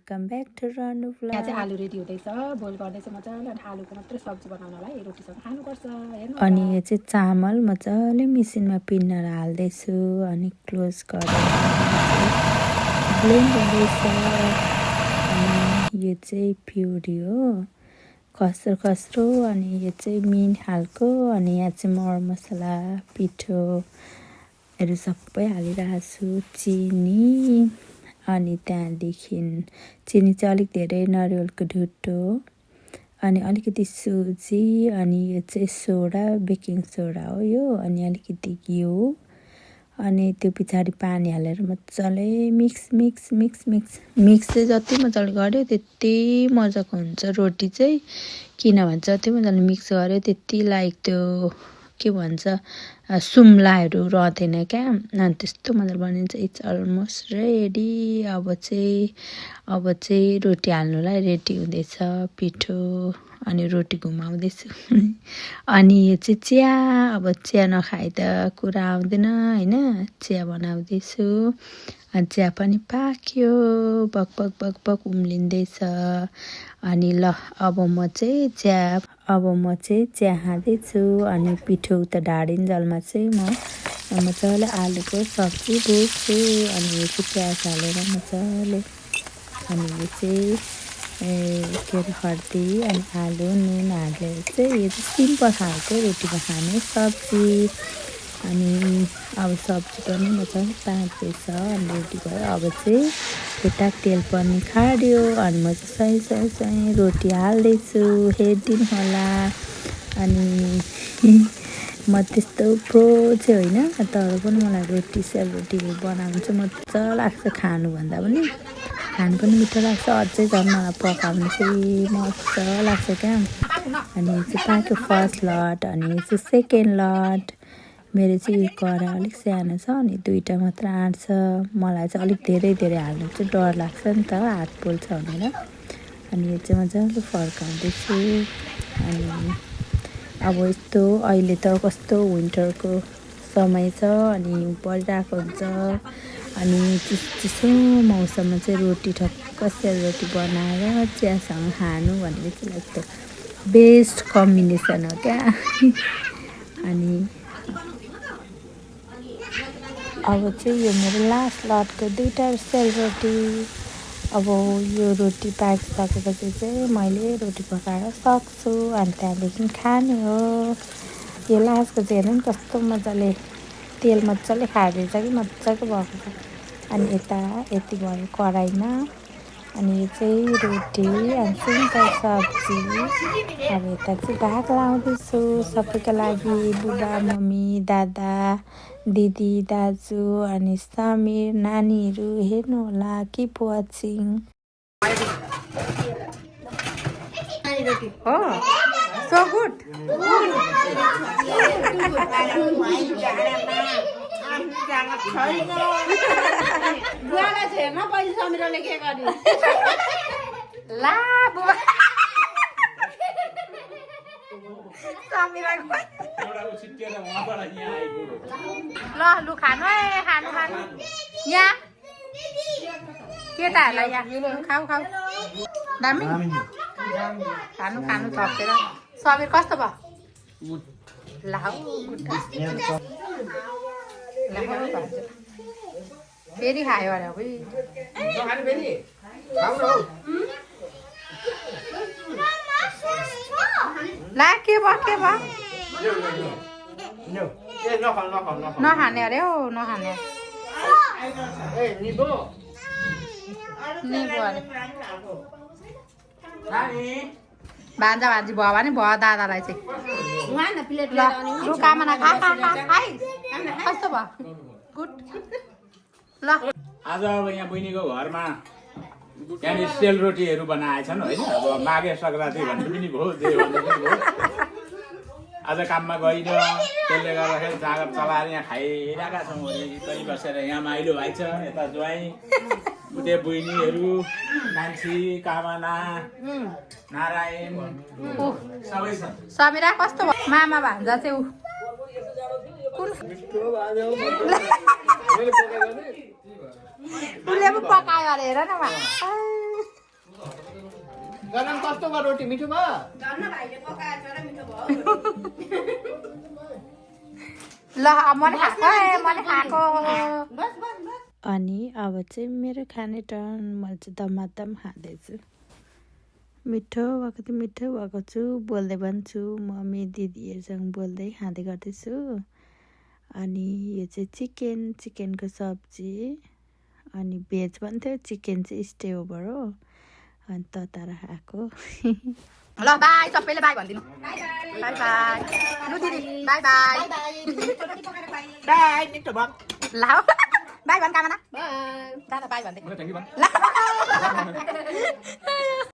Welcome back to रनु यहाँ चाहिँ vlog. आलु रेडी हुँदैछ, बोइल गर्दैछ मजाले। अनि आलुको मात्रै सब्जी बनाउनलाई रोटीसँग खानुपर्छ। हेर्नु अनि यो चाहिँ चामल मजाले मिसिनमा पिनेर हाल्दैछु अनि क्लोज गरेर ब्लेन्ड गर्दैछ। अनि यो चाहिँ प्युरी हो, खस्रो खस्रो। अनि यो चाहिँ मिन खालको। अनि यहाँ चाहिँ मरमसला, पिठोहरू सबै हालिरहेको छु, चिनी। अनि त्यहाँदेखि चिनी चाहिँ अलिक धेरै, नरिवलको ढुट्टो, अनि अलिकति सुजी, अनि यो चाहिँ सोडा, बेकिङ सोडा हो यो, अनि अलिकति घिउ। अनि त्यो पछाडि पानी हालेर मजाले mix mix mix mix mix चाहिँ जति मजाले गऱ्यो त्यति मजाको हुन्छ रोटी चाहिँ। किनभने जति मजाले मिक्स गऱ्यो त्यति लाइक त्यो के भन्छ सुम्लाहरू रहँदैन क्या। अनि त्यस्तो मजाले बनिन्छ। It's almost ready. अब चाहिँ रोटी हाल्नुलाई रेडी हुँदैछ पिठो। अनि रोटी घुमाउँदैछु। अनि यो चाहिँ चिया। अब चिया नखाए त कुरा आउँदैन होइन। चिया बनाउँदैछु। अनि चिया पनि पाक्यो, बक बक बक बक उम्लिँदैछ। अनि ल अब म चाहिँ चिया खाँदैछु। अनि पिठो उता ढाडिन्जेलमा चाहिँ म मजाले आलुको सब्जी भुट्छु। अनि यो चाहिँ प्याज हालेर मजाले, अनि यो चाहिँ के अरे हर्दी अनि आलु नुन हालेर चाहिँ यो चाहिँ सिम्पल खालको रोटीमा खाने सब्जी। अनि अब सब्जी पनि मजाले पाक्दैछ। अनि रेडी भयो। अब चाहिँ यता तेल पनि खाड्यो। अनि म चाहिँ सही रोटी हाल्दैछु, हेरिदिनु होला। अनि म त्यस्तो प्रो चाहिँ होइन, तर पनि मलाई रोटी सेलरोटीहरू बनाउनु चाहिँ मजा लाग्छ। खानुभन्दा पनि खानु पनि मिठो लाग्छ। अझै झन् मलाई पकाउनु चाहिँ मजा लाग्छ क्या। अनि यो चाहिँ पाक्यो फर्स्ट लट। अनि यो चाहिँ सेकेन्ड लट। मेरो चाहिँ यो कराई अलिक सानो छ, अनि दुईवटा मात्र आँट्छ। मलाई चाहिँ अलिक धेरै धेरै हाल्नु चाहिँ डर लाग्छ नि त, हात पोल्छ भनेर। अनि यो चाहिँ मजाले फर्काउँदैछु। अनि अब यस्तो अहिले त कस्तो विन्टरको समय छ, अनि परिरहेको हुन्छ। अनि चिसो मौसममा चाहिँ रोटी ठक्क सेलरोटी बनाएर चियासँग खानु भनेको चाहिँ लाइक त बेस्ट कम्बिनेसन हो क्या। अनि अब चाहिँ यो मेरो लास्ट लटको दुईवटा सेलरोटी। अब यो रोटी पाकिसकेपछि चाहिँ मैले रोटी पकाएर सक्छु। अनि त्यहाँदेखि खाने हो। यो लास्टको चाहिँ हेर्नु नि कस्तो मजाले तेल मजाले खाँदैछ कि मजाको भएको छ। अनि यता यति भयो कराईमा। अनि यो चाहिँ रोटी अनि सिम्पल सब्जी। अब यता चाहिँ भाग लाउँदैछु सबैको लागि, बुबा मम्मी दादा दिदी दाजु अनि समीर नानीहरू हेर्नु होला। Keep watching. हो सो गुड। ला बुबा ल लु खानु है, खानु यहाँ केटाहरूलाई यहाँ खाऊ दामी खानु थपेर। समीर कस्तो भयो? लाउ फेरि खायो अरे ला के भयो नखाने अरे हो, नखाने निबो अरे भान्जा भान्जी भयो भने भयो दादालाई चाहिँ। लु कामना खा कस्तो भयो? गुड। ल आज अब यहाँ बहिनीको घरमा यहाँनिर सेलरोटीहरू बनाएछन् होइन। अब माघे सङ्क्रान्ति भन्ने पनि भयो, जे भन्ने पनि भयो। आज काममा गइनँ, त्यसले गर्दाखेरि जाँगर चलाएर यहाँ खाइरहेका छौँ। वरिपरि बसेर यहाँ माइलो भाइ छ, यता ज्वाइँ, उतै बहिनीहरू, नान्सी, कामना, नारायण सबै छ। समीरा कस्तो भयो? मामा भान्जा चाहिँ ऊ कुन उसले पो पकायो अरे हेर न। गरम कस्तो भयो रोटी मिठो भयो ल मैले खाएको अनि अब चाहिँ मेरो खाने टर्न मैले चाहिँ दमादम खाँदैछु मिठो भएको त मिठो भएको छु बोल्दै पनि छु मम्मी दिदीहरूसँग बोल्दै खाँदै गर्दैछु अनि यो चाहिँ चिकनको सब्जी अनि भेज पनि थियो चिकन चाहिँ स्टे ओभर हो अनि तताएर खाएको ल बाई सबैले बाई भनिदिनु बाई बाई लु दिदी बाई बाई बाई मिठो भयो ल बाई भन् कामना बाई बाई भन्दै थ्याङ्क यू ल